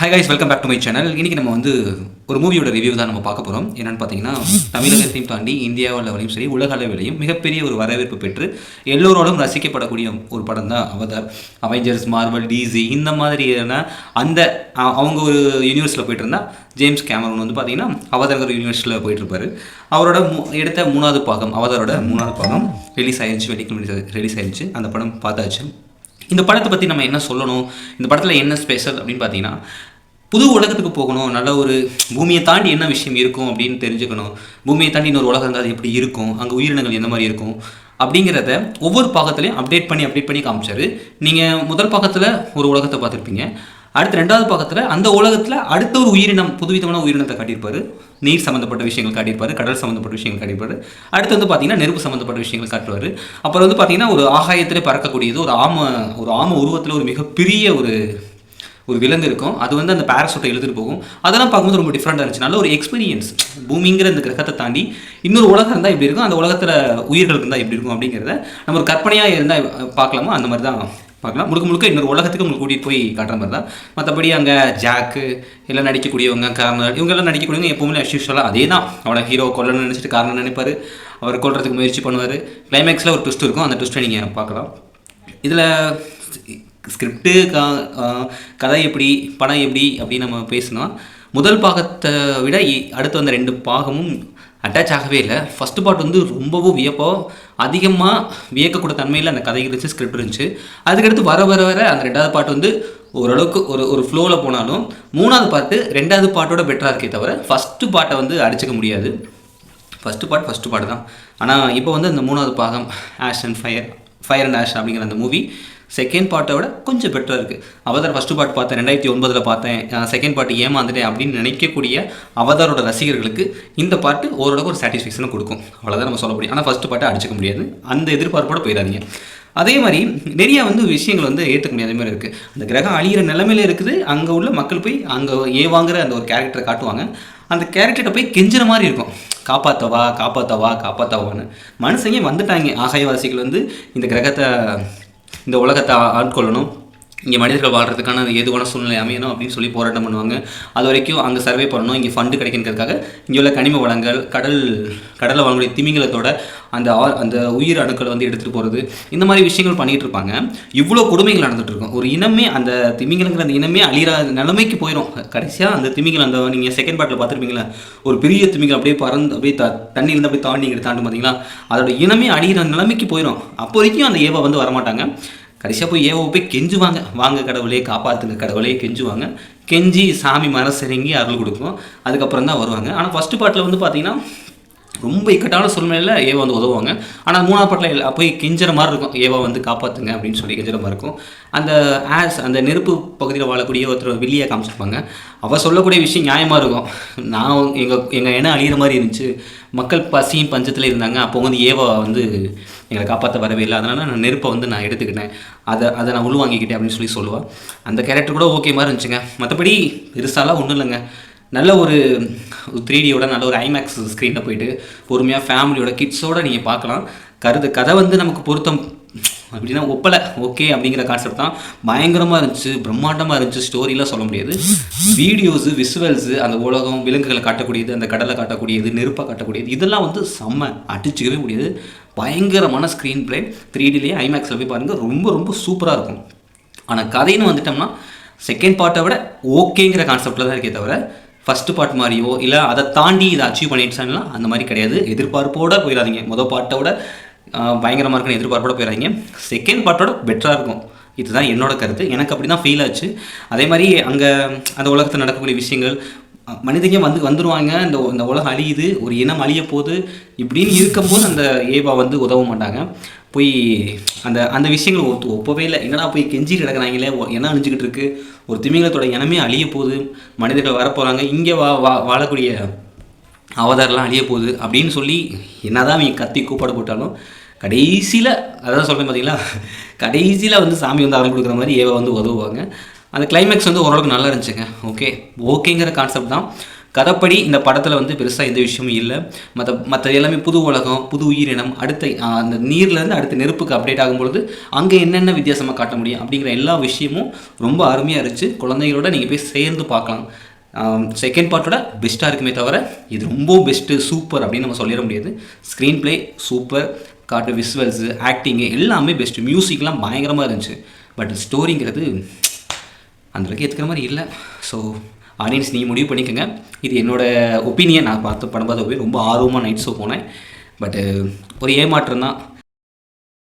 Hi guys, welcome back to my channel. இன்றைக்கி நம்ம ஒரு மூவியோட ரிவ்யூ தான் நம்ம பார்க்க போகிறோம். என்னென்னு பார்த்தீங்கன்னா, தமிழகத்தையும் தாண்டி இந்தியாவில் வரையும் சரி உலக அளவிலையும் மிகப்பெரிய ஒரு வரவேற்பு பெற்று எல்லோரோடும் ரசிக்கப்படக்கூடிய ஒரு படம் தான் அவதார். அவெஞ்சர்ஸ், மார்வல், டிசி இந்த மாதிரியான அவங்க ஒரு யூனிவர்ஸில் போயிட்டு இருந்தால், ஜேம்ஸ் கேமரூன் பார்த்தீங்கன்னா அவதார் யூனிவர்ஸில் போயிட்டுருப்பார். அவரோட எடுத்த மூணாவது பாகம், அவதாரோட மூணாவது பாகம் ரிலீஸ் ஆயிடுச்சு, வெள்ளிக்கிழமை ரிலீஸ் ஆயிடுச்சு. அந்த படம் பார்த்தாச்சு. இந்த படத்தை பற்றி நம்ம என்ன சொல்லணும், இந்த படத்தில் என்ன ஸ்பெஷல் அப்படின்னு பார்த்தீங்கன்னா, புது உலகத்துக்கு போகணும், நல்ல ஒரு பூமியை தாண்டி என்ன விஷயம் இருக்கும் அப்படின்னு தெரிஞ்சுக்கணும். பூமியை தாண்டி இன்னொரு உலகம் இருந்தால் அது எப்படி இருக்கும், அங்கே உயிரினங்கள் எந்த மாதிரி இருக்கும் அப்படிங்கிறத ஒவ்வொரு பாகத்துலையும் அப்டேட் பண்ணி காமிச்சார். நீங்கள் முதல் பாகத்தில் ஒரு உலகத்தை பார்த்துருப்பீங்க. அடுத்த ரெண்டாவது பாகத்தில் அந்த உலகத்தில் அடுத்த ஒரு உயிரினம், புதுவிதமான உயிரினத்தை காட்டியிருப்பார். நீர் சம்மந்தப்பட்ட விஷயங்கள் காட்டியிருப்பார், கடல் சம்மந்தப்பட்ட விஷயங்கள் காட்டியிருப்பார். அடுத்து பார்த்தீங்கன்னா நெருப்பு சம்மந்தப்பட்ட விஷயங்கள் காட்டுவார். அப்புறம் பார்த்தீங்கன்னா ஒரு ஆகாயத்திலே பறக்கக்கூடியது, ஒரு ஆம உருவத்தில் ஒரு மிகப்பெரிய ஒரு விலங்கு இருக்கும். அது அந்த பேராசூட்டை எழுதிட்டு போகும். அதெல்லாம் பார்க்கும்போது ரொம்ப டிஃப்ரெண்டாக இருந்துச்சு. நல்ல ஒரு எக்ஸ்பீரியன்ஸ். பூமிங்கிற இந்த கிரகத்தை தாண்டி இன்னொரு உலகம் இருந்தால் எப்படி இருக்கும், அந்த உலகத்தில் உயிர்கள் இருந்தால் எப்படி இருக்கும் அப்படிங்கிறத நம்ம ஒரு கற்பனையாக இருந்தால் பார்க்கலாமா, அந்த மாதிரி தான் பார்க்கலாம். முழுக்க இன்னொரு உலகத்துக்கு உங்களுக்கு கூட்டிகிட்டு போய் காட்டுற மாதிரி தான். மற்றபடி அங்கே ஜாக்கு எல்லாம் நடிக்கக்கூடியவங்க, கார்னர், இவங்கெல்லாம் நடிக்கக்கூடியவங்க எப்போவுமே அஷ்யூஷுவலாக அதே தான். அவனை ஹீரோ கொல்லணும்னு நினச்சிட்டு காரணம் நினைப்பார், அவர் கொல்றதுக்கு முயற்சி பண்ணுவார். கிளைமேக்ஸில் ஒரு ட்விஸ்ட் இருக்கும், அந்த ட்விஸ்ட்டை நீங்கள் பார்க்கலாம். இதில் ஸ்கிரிப்டு, கதை எப்படி, படம் எப்படி அப்படின்னு நம்ம பேசினோம். முதல் பாகத்தை விட அடுத்து வந்த 2 பாகமும் அட்டாச் ஆகவே இல்லை. ஃபஸ்ட்டு பார்ட் ரொம்பவும் அதிகமாக வியக்கக்கூடிய தன்மையில் அந்த கதை இருந்துச்சு, ஸ்கிரிப்ட் இருந்துச்சு. அதுக்கடுத்து வர அந்த 2வது பார்ட் ஓரளவுக்கு ஒரு ஃப்ளோவில் போனாலும் 3வது பார்ட்டு 2வது பார்ட்டோட பெட்டராக இருக்கே தவிர ஃபஸ்ட்டு பார்ட்டை அடிச்சுக்க முடியாது. ஃபஸ்ட்டு பார்ட் தான். ஆனால் இப்போ அந்த 3வது பாகம் ash and fire and ash அப்படிங்கிற அந்த மூவி செகண்ட் பார்ட்டை விட கொஞ்சம் பெட்டராக இருக்குது. அவதார் ஃபஸ்ட்டு பார்ட் பார்த்தேன், 2009 பார்த்தேன், செகண்ட் பார்ட் ஏமாந்துட்டேன் அப்படின்னு நினைக்கக்கூடிய அவதாரோட ரசிகர்களுக்கு இந்த பார்ட்டு ஓரளவுக்கு ஒரு சாட்டிஸ்ஃபேக்ஷனை கொடுக்கும். அவ்வளோதான் நம்ம சொல்ல முடியும். ஆனால் ஃபஸ்ட்டு பார்ட்டை அடிச்சுக்க முடியாது. அந்த எதிர்பார்ப்போட போயிடாதீங்க. அதே மாதிரி நிறையா விஷயங்கள் ஏற்றுக்க முடியாத மாதிரி இருக்குது. அந்த கிரகம் அழியிற நிலைமையில இருக்குது. அங்கே உள்ள மக்கள் போய் அங்கே ஏவாங்கிற அந்த ஒரு கேரக்டரை காட்டுவாங்க. அந்த கேரக்டரை போய் கெஞ்சின மாதிரி இருக்கும், காப்பாற்றவான்னு. மனுஷங்க வந்துட்டாங்க, ஆகாயவாசிகள் இந்த கிரகத்தை, இந்த உலகத்தை ஆட்கொள்ளணும், இங்கே மனிதர்கள் வாழ்கிறதுக்கான ஏதுவான சூழ்நிலை அமையணும் அப்படின்னு சொல்லி போராட்டம் பண்ணுவாங்க. அது வரைக்கும் அங்கே சர்வே பண்ணணும், இங்கே ஃபண்டு கிடைக்கிறதுக்காக இங்கே உள்ள கனிம வளங்கள், கடலில் வாங்கக்கூடிய திமிங்கலத்தோட அந்த உயிர் அணுக்களை எடுத்துகிட்டு போகிறது, இந்த மாதிரி விஷயங்கள் பண்ணிகிட்டு இருப்பாங்க. இவ்வளோ கொடுமைகள் நடந்துகிட்டு இருக்கும். ஒரு இனமே, அந்த திமிங்கலங்கிற அந்த இனமே அழிகிற நிலைமைக்கு போயிடும். கடைசியாக அந்த திமிங்கலம், நீங்கள் செகண்ட் பார்ட்டில் பார்த்துருப்பீங்களா, ஒரு பெரிய திமிங்கலம் அப்படியே பறந்து அப்படியே தண்ணியிலேருந்து அப்படியே தாண்டும் பார்த்தீங்களா, அதோட இனமே அழிகிற நிலைமைக்கு போயிடும். அப்போ வரைக்கும் அந்த ஏவா வரமாட்டாங்க. கடைசியாக போய் ஏவோ போய் கெஞ்சுவாங்க, வாங்க கடவுளே காப்பாற்றுங்க கடவுளே கெஞ்சுவாங்க. கெஞ்சி சாமி மனசிறங்கி அருள் கொடுக்கும். அதுக்கப்புறம் தான் வருவாங்க. ஆனால் ஃபஸ்ட்டு பார்ட்டில் பார்த்தீங்கன்னா ரொம்ப இக்கட்டான சூழ்நிலையில் ஏவா உதவுவாங்க. ஆனால் 3வது பார்ட்டில் போய் கெஞ்சுற மாதிரி இருக்கும், ஏவா காப்பாற்றுங்க அப்படின்னு சொல்லி கெஞ்சுற மாதிரி இருக்கும். அந்த நெருப்பு பகுதியில் வாழக்கூடிய ஒருத்தர் வில்லியாக காமிச்சிருப்பாங்க. அவள் சொல்லக்கூடிய விஷயம் நியாயமாக இருக்கும். நான் எங்கள் இனம் அழிகிற மாதிரி இருந்துச்சு, மக்கள் பசியும் பஞ்சத்தில் இருந்தாங்க, அப்போ ஏவா எங்களை காப்பாற்ற வரவே இல்லை, அதனால் நான் நெருப்பை நான் எடுத்துக்கிட்டேன், அதை நான் உள்வாங்கிக்கிட்டேன் அப்படின்னு சொல்லுவாள். அந்த கேரக்டர் கூட ஓகே மாதிரி இருந்துச்சுங்க. மற்றபடி பெருசாலாம் ஒன்றும் இல்லைங்க. நல்ல ஒரு 3Dயோட நல்ல ஒரு ஐமேக்ஸ் ஸ்க்ரீனில் போயிட்டு பொறுமையாக ஃபேமிலியோட கிட்ஸோடு நீங்கள் பார்க்கலாம். கதை நமக்கு பொருத்தம் அப்படின்னா ஒப்பலை, ஓகே அப்படிங்கிற கான்செப்ட் தான். பயங்கரமாக இருந்துச்சு, பிரம்மாண்டமாக இருந்துச்சு. ஸ்டோரிலாம் சொல்ல முடியாது. வீடியோஸு, விசுவல்ஸு, அந்த உலகம், விலங்குகளை காட்டக்கூடியது, அந்த கடலை காட்டக்கூடியது, நெருப்பை காட்டக்கூடியது, இதெல்லாம் செம்ம, அடிச்சுக்கவே முடியாது. பயங்கரமான ஸ்க்ரீன் பிளே. 3Dலேயே ஐமேக்ஸில் போய் பாருங்கள், ரொம்ப ரொம்ப சூப்பராக இருக்கும். ஆனால் கதைன்னு வந்துட்டோம்னா செகண்ட் பார்ட்டை விட ஓகேங்கிற கான்செப்டில் தான் இருக்கே தவிர ஃபஸ்ட்டு பார்ட் மாதிரியோ இல்லை அதை தாண்டி இதை அச்சீவ் பண்ணிடுச்சாங்கன்னா அந்த மாதிரி கிடையாது. எதிர்பார்ப்போடு போயிடாதீங்க. மொதல் பார்ட்டோட பயங்கரமாக இருக்குன்னு எதிர்பார்ப்போட போயிடாதீங்க. செகண்ட் பார்ட்டோட பெட்டராக இருக்கும். இதுதான் என்னோட கருத்து. எனக்கு அப்படி தான் ஃபீல் ஆச்சு. அதே மாதிரி அங்கே அந்த உலகத்தில் நடக்கக்கூடிய விஷயங்கள், மனிதங்க வந்துடுவாங்க, இந்த உலகம் அழியுது, ஒரு இனம் அழிய போகுது, இப்படின்னு இருக்கும்போது அந்த ஏவா உதவ மாட்டாங்க. போய் அந்த விஷயங்கள் ஒப்பவே இல்லை. என்னடா போய் கெஞ்சி கிடக்குறாங்களே, என்ன அழிஞ்சிக்கிட்டு இருக்குது, ஒரு திமிங்கலத்தோட இனமே அழிய போகுது, மனிதர்கள் வரப்போகிறாங்க, இங்கே வாழக்கூடிய அவதாரெலாம் அழிய போகுது அப்படின்னு சொல்லி என்னதான் அவங்க கத்தி கூப்பாடு போட்டாலும் கடைசியில், அதான் சொல்கிறேன் பார்த்தீங்களா, கடைசியில் சாமி அருள் கொடுக்குற மாதிரி ஏவா உதவுவாங்க. அந்த கிளைமேக்ஸ் ஓரளவுக்கு நல்லா இருந்துச்சுங்க. ஓகேங்கிற கான்செப்ட் தான். கதைப்படி இந்த படத்தில் வந்து பெருசாக எந்த விஷயமும் இல்லை. மற்ற எல்லாமே புது உலகம், புது உயிரினம், அடுத்த அந்த நீர்லேருந்து அடுத்த நெருப்புக்கு அப்டேட் ஆகும்பொழுது அங்கே என்னென்ன வித்தியாசமாக காட்ட முடியும் அப்படிங்கிற எல்லா விஷயமும் ரொம்ப அருமையாக இருந்துச்சு. குழந்தைகளோட நீங்கள் போய் சேர்ந்து பார்க்கலாம். செகண்ட் பார்ட்டோட பெஸ்ட்டாக இருக்குமே தவிர இது ரொம்ப பெஸ்ட்டு சூப்பர் அப்படின்னு நம்ம சொல்லிட முடியாது. ஸ்க்ரீன் ப்ளே சூப்பர், காட்டு விசுவல்ஸு, ஆக்டிங்கு எல்லாமே பெஸ்ட்டு, மியூசிக்லாம் பயங்கரமாக இருந்துச்சு. பட் ஸ்டோரிங்கிறது அந்தளவுக்கு ஏற்றுக்கிற மாதிரி இல்லை. ஸோ ஆடியன்ஸ் நீங்கள் முடிவு பண்ணிக்கோங்க. இது என்னோடய ஒப்பீனியன். நான் படம் பார்த்த ரொம்ப ஆர்வமாக நைட் ஷோ போனேன். பட்டு ஒரு ஏமாற்றம் தான்.